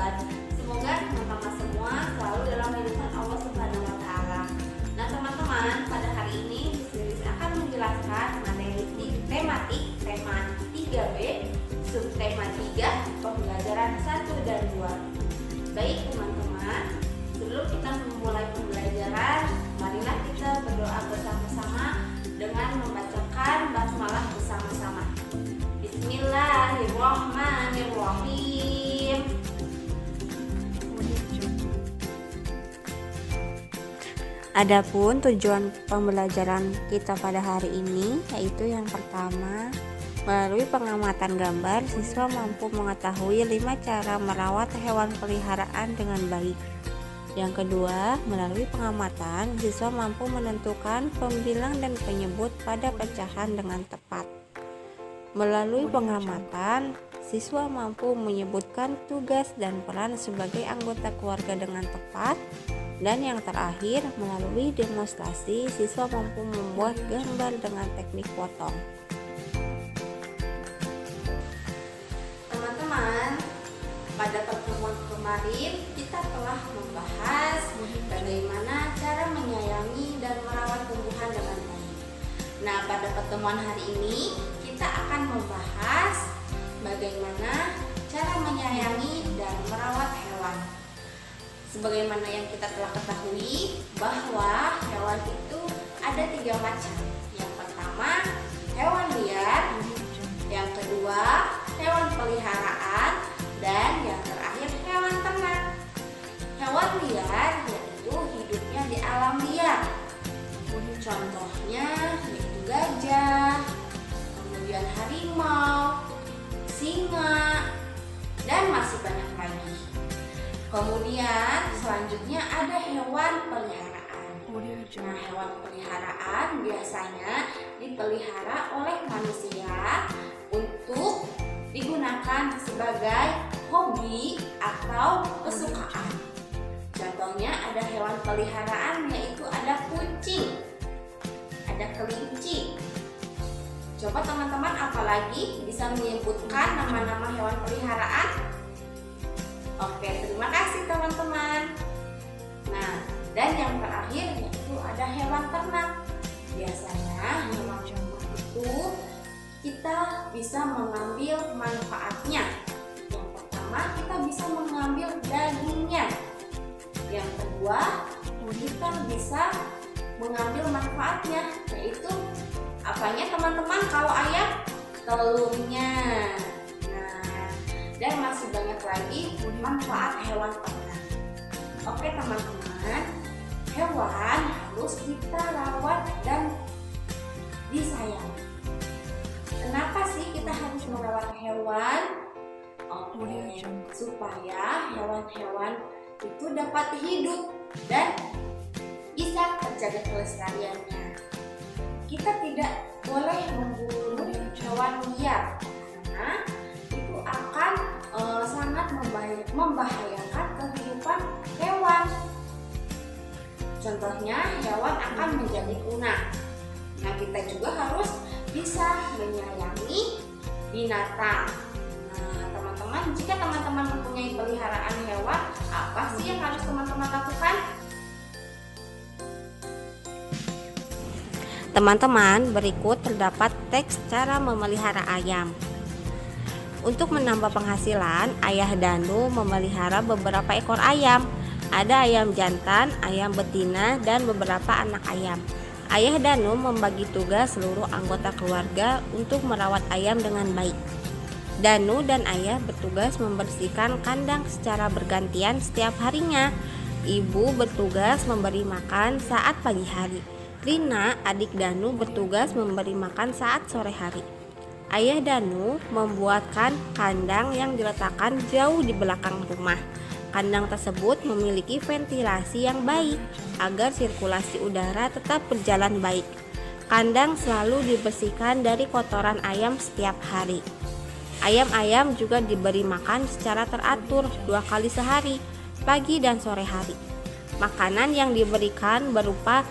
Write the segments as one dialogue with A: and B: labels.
A: gambar. Semoga teman-teman semua selalu dalam lindungan Allah Subhanahu wa Ta'ala. Nah, teman-teman, pada hari ini Miss akan menjelaskan materi tematik tema 3B, subtema 3, pembelajaran 1 dan 2. Baik teman-teman, sebelum kita memulai pembelajaran, marilah kita berdoa bersama-sama dengan membacakan basmalah bersama-sama. Bismillahirrahmanirrahim.
B: Adapun tujuan pembelajaran kita pada hari ini yaitu yang pertama, melalui pengamatan gambar, siswa mampu mengetahui 5 cara merawat hewan peliharaan dengan baik. Yang kedua, melalui pengamatan, siswa mampu menentukan pembilang dan penyebut pada pecahan dengan tepat. Melalui pengamatan, siswa mampu menyebutkan tugas dan peran sebagai anggota keluarga dengan tepat. Dan yang terakhir, melalui demonstrasi, siswa mampu membuat gambar dengan teknik potong.
A: Teman-teman, pada pertemuan kemarin kita telah membahas bagaimana cara menyayangi dan merawat tumbuhan dengan baik. Nah, pada pertemuan hari ini kita akan membahas bagaimana cara menyayangi dan merawat hewan. Sebagaimana yang kita telah ketahui bahwa hewan itu ada 3 macam. Yang pertama, hewan liar. Yang kedua, hewan peliharaan. Dan yang terakhir, hewan ternak. Hewan liar yaitu hidupnya di alam liar. Contohnya yaitu gajah, kemudian harimau, singa, dan masih banyak lagi. Kemudian selanjutnya ada hewan peliharaan. Nah, hewan peliharaan biasanya dipelihara oleh manusia untuk digunakan sebagai hobi atau kesukaan. Contohnya ada hewan peliharaan yaitu ada kucing, ada kelinci. Coba teman-teman apalagi bisa menyebutkan nama-nama hewan peliharaan? Oke, terima kasih teman-teman. Nah, dan yang terakhir yaitu ada hewan ternak. Biasanya hewan ternak itu kita bisa mengambil manfaatnya. Yang pertama, kita bisa mengambil dagingnya. Yang kedua, kita bisa mengambil manfaatnya, yaitu apanya teman-teman? Kalau ayam, telurnya. Dan masih banyak lagi manfaat hewan ternak. Oke teman-teman, hewan harus kita rawat dan disayangi. Kenapa sih kita harus merawat hewan? Oke, supaya hewan-hewan itu dapat hidup dan bisa terjaga kelestariannya. Kita tidak boleh membunuh hewan liar karena itu akan sangat membahayakan kehidupan hewan. Contohnya hewan akan menjadi punah. Nah, kita juga harus bisa menyayangi binatang. Nah, teman-teman, jika teman-teman mempunyai peliharaan hewan, apa sih yang harus teman-teman lakukan?
B: Teman-teman, berikut terdapat teks cara memelihara ayam. Untuk menambah penghasilan, Ayah Danu memelihara beberapa ekor ayam. Ada ayam jantan, ayam betina, dan beberapa anak ayam. Ayah Danu membagi tugas seluruh anggota keluarga untuk merawat ayam dengan baik. Danu dan Ayah bertugas membersihkan kandang secara bergantian setiap harinya. Ibu bertugas memberi makan saat pagi hari. Rina, adik Danu, bertugas memberi makan saat sore hari. Ayah Danu membuatkan kandang yang diletakkan jauh di belakang rumah. Kandang tersebut memiliki ventilasi yang baik agar sirkulasi udara tetap berjalan baik. Kandang selalu dibersihkan dari kotoran ayam setiap hari. Ayam-ayam juga diberi makan secara teratur 2 kali sehari, pagi dan sore hari. Makanan yang diberikan berupa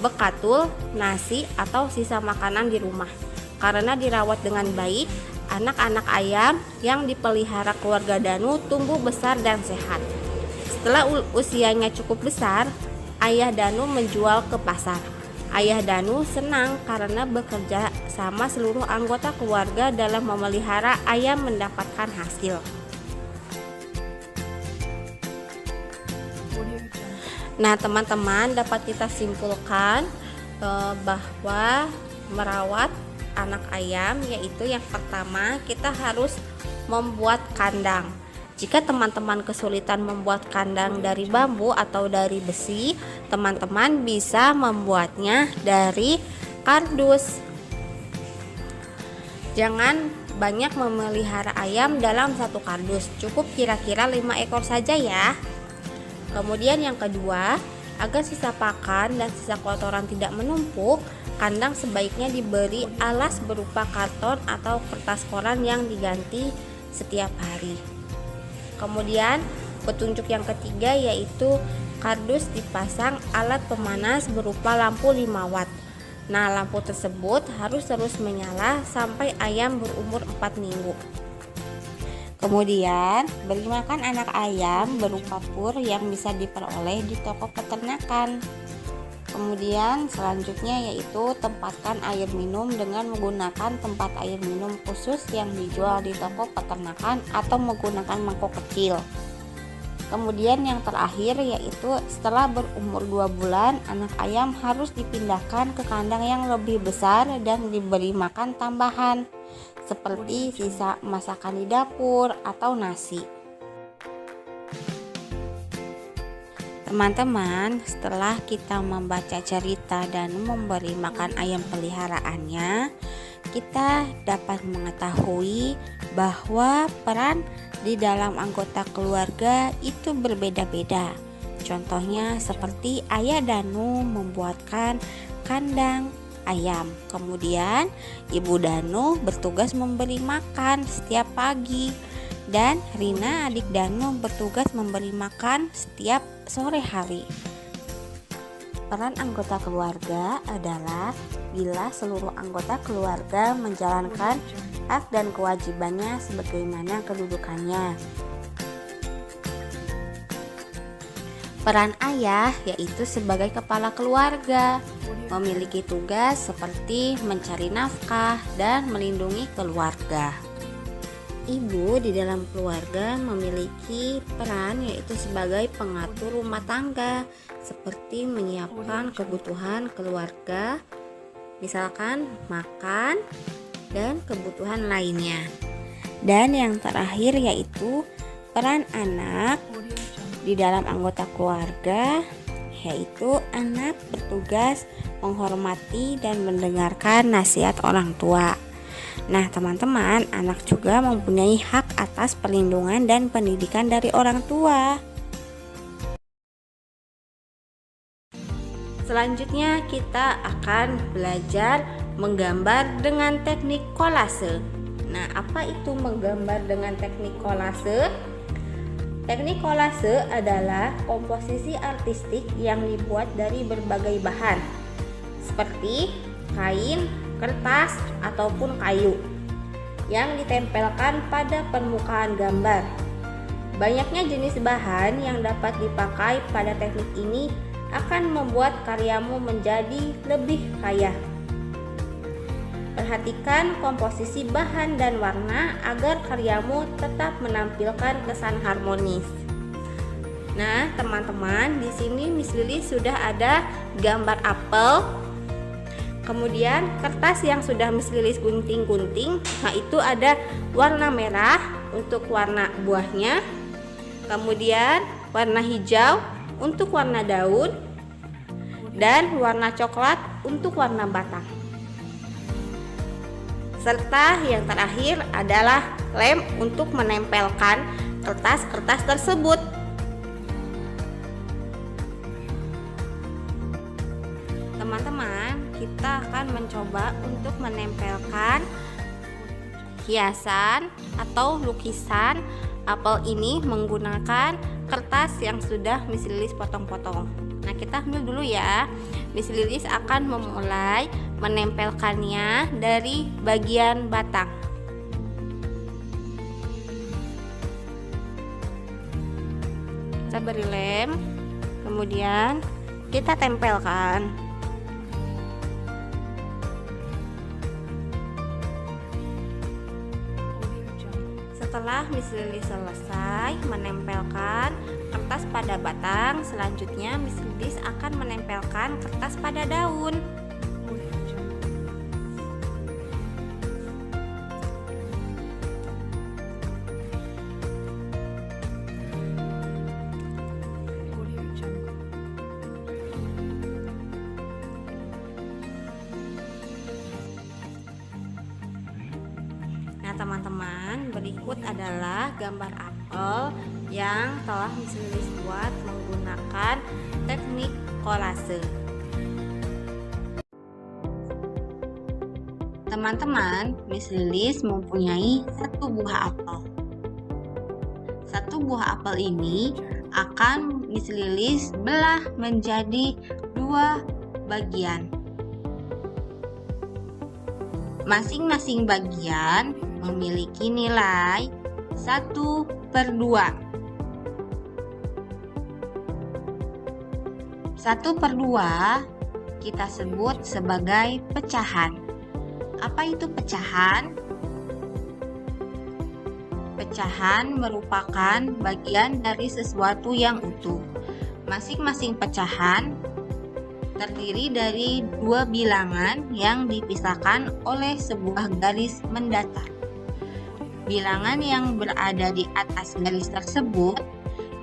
B: bekatul, nasi, atau sisa makanan di rumah. Karena dirawat dengan baik, anak-anak ayam yang dipelihara keluarga Danu tumbuh besar dan sehat. Setelah usianya cukup besar, ayah Danu menjual ke pasar. Ayah Danu senang karena bekerja sama seluruh anggota keluarga dalam memelihara ayam mendapatkan hasil. Nah, teman-teman, dapat kita simpulkan bahwa merawat anak ayam yaitu yang pertama kita harus membuat kandang. Jika teman-teman kesulitan membuat kandang dari bambu atau dari besi, teman-teman bisa membuatnya dari kardus. Jangan banyak memelihara ayam dalam satu kardus, cukup kira-kira 5 ekor saja ya. Kemudian yang kedua, agar sisa pakan dan sisa kotoran tidak menumpuk, kandang sebaiknya diberi alas berupa karton atau kertas koran yang diganti setiap hari. Kemudian petunjuk yang ketiga yaitu kardus dipasang alat pemanas berupa lampu 5 watt. Nah, lampu tersebut harus terus menyala sampai ayam berumur 4 minggu. Kemudian, beri makan anak ayam berupa pur yang bisa diperoleh di toko peternakan. Kemudian, selanjutnya yaitu tempatkan air minum dengan menggunakan tempat air minum khusus yang dijual di toko peternakan atau menggunakan mangkok kecil. Kemudian yang terakhir yaitu setelah berumur 2 bulan, anak ayam harus dipindahkan ke kandang yang lebih besar dan diberi makan tambahan seperti sisa masakan di dapur atau nasi. Teman-teman, setelah kita membaca cerita dan memberi makan ayam peliharaannya, kita dapat mengetahui bahwa peran di dalam anggota keluarga itu berbeda-beda. Contohnya seperti ayah Danu membuatkan kandang ayam. Kemudian ibu Danu bertugas memberi makan setiap pagi, dan Rina adik Danu bertugas memberi makan setiap sore hari. Peran anggota keluarga adalah bila seluruh anggota keluarga menjalankan hak dan kewajibannya sebagaimana kedudukannya. Peran ayah yaitu sebagai kepala keluarga, memiliki tugas seperti mencari nafkah dan melindungi keluarga. Ibu di dalam keluarga memiliki peran yaitu sebagai pengatur rumah tangga, seperti menyiapkan kebutuhan keluarga, misalkan makan dan kebutuhan lainnya. Dan yang terakhir yaitu peran anak di dalam anggota keluarga, yaitu anak bertugas menghormati dan mendengarkan nasihat orang tua. Nah, teman-teman, anak juga mempunyai hak atas perlindungan dan pendidikan dari orang tua. Selanjutnya kita akan belajar menggambar dengan teknik kolase. Nah, apa itu menggambar dengan teknik kolase? Teknik kolase adalah komposisi artistik yang dibuat dari berbagai bahan, seperti kain, kertas, ataupun kayu yang ditempelkan pada permukaan gambar. Banyaknya jenis bahan yang dapat dipakai pada teknik ini akan membuat karyamu menjadi lebih kaya. Perhatikan komposisi bahan dan warna agar karyamu tetap menampilkan kesan harmonis. Nah, teman-teman, di sini Miss Lili sudah ada gambar apel. Kemudian kertas yang sudah Miss Lili gunting-gunting, nah itu ada warna merah untuk warna buahnya. Kemudian warna hijau untuk warna daun dan warna coklat untuk warna batang. Serta yang terakhir adalah lem untuk menempelkan kertas-kertas tersebut. Teman-teman, kita akan mencoba untuk menempelkan hiasan atau lukisan apel ini menggunakan kertas yang sudah Miss Lilis potong-potong. Nah, kita ambil dulu ya. Miss Lilis akan memulai menempelkannya dari bagian batang. kita beri lem, kemudian kita tempelkan. Setelah Miss Lili selesai menempelkan kertas pada batang, selanjutnya Miss Lili akan menempelkan kertas pada daun. Nah teman-teman, berikut adalah gambar apel yang telah Miss Lilis buat menggunakan teknik kolase. Teman-teman, Miss Lilis mempunyai satu buah apel. Satu buah apel ini akan Miss Lilis belah menjadi dua bagian. Masing-masing bagian memiliki nilai 1/2. 1/2 kita sebut sebagai pecahan. Apa itu pecahan? Pecahan merupakan bagian dari sesuatu yang utuh. Masing-masing pecahan terdiri dari dua bilangan yang dipisahkan oleh sebuah garis mendatar. Bilangan yang berada di atas garis tersebut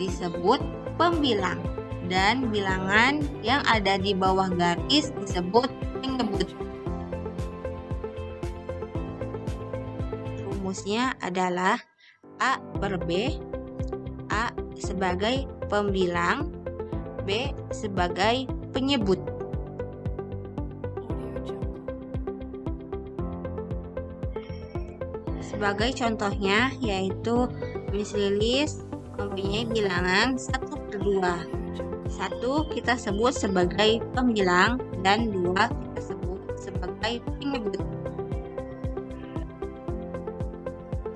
B: disebut pembilang, dan bilangan yang ada di bawah garis disebut penyebut. Rumusnya adalah A/B. A sebagai pembilang, B sebagai penyebut. Sebagai contohnya yaitu Miss Lilis mempunyai bilangan 1/2. 1 kita sebut sebagai pembilang dan 2 kita sebut sebagai penyebut.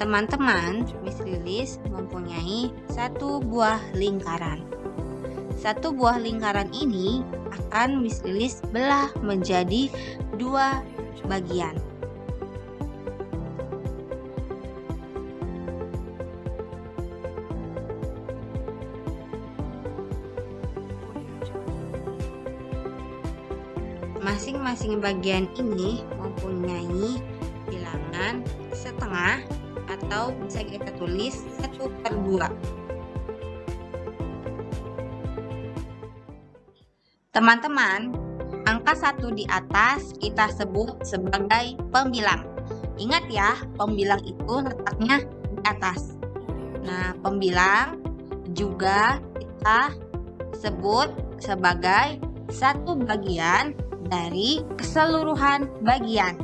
B: Teman-teman, Miss Lilis mempunyai satu buah lingkaran. Satu buah lingkaran ini akan Miss Lilis belah menjadi dua bagian. Masing-masing bagian ini mempunyai bilangan setengah atau bisa kita tulis 1/2. Teman-teman, angka 1 di atas kita sebut sebagai pembilang. Ingat ya, pembilang itu letaknya di atas. Nah, pembilang juga kita sebut sebagai satu bagian dari keseluruhan bagian.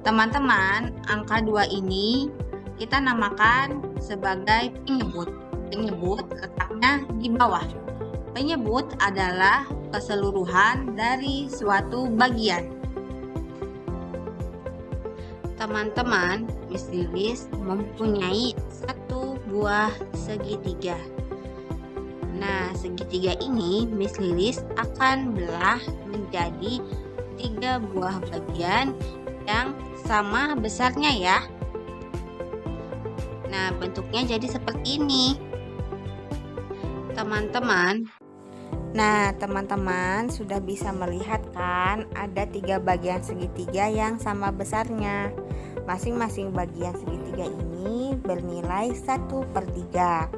B: Teman-teman, angka 2 ini kita namakan sebagai penyebut. Penyebut letaknya di bawah. Penyebut adalah keseluruhan dari suatu bagian. Teman-teman, Miss Lilis mempunyai satu buah segitiga. Nah, segitiga ini Miss Lilis akan belah menjadi 3 buah bagian yang sama besarnya ya. Nah, bentuknya jadi seperti ini. Teman-teman, sudah bisa melihat kan ada 3 bagian segitiga yang sama besarnya. Masing-masing bagian segitiga ini bernilai 1/3.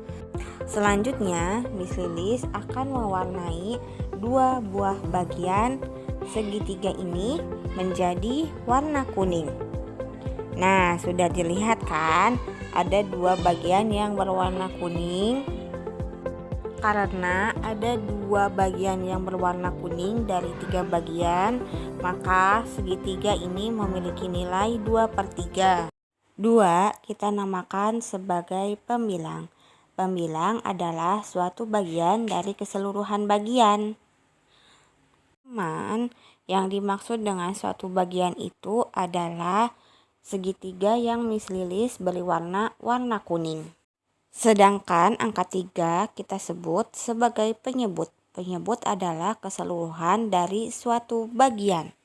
B: Selanjutnya, Miss Lilis akan mewarnai 2 buah bagian segitiga ini menjadi warna kuning. Nah, sudah dilihat kan ada 2 bagian yang berwarna kuning. Karena ada 2 bagian yang berwarna kuning dari 3 bagian, maka segitiga ini memiliki nilai 2/3. 2 kita namakan sebagai pembilang. Pembilang adalah suatu bagian dari keseluruhan bagian. Teman, yang dimaksud dengan suatu bagian itu adalah segitiga yang Miss Lilis beri warna kuning. Sedangkan angka 3 kita sebut sebagai penyebut. Penyebut adalah keseluruhan dari suatu bagian.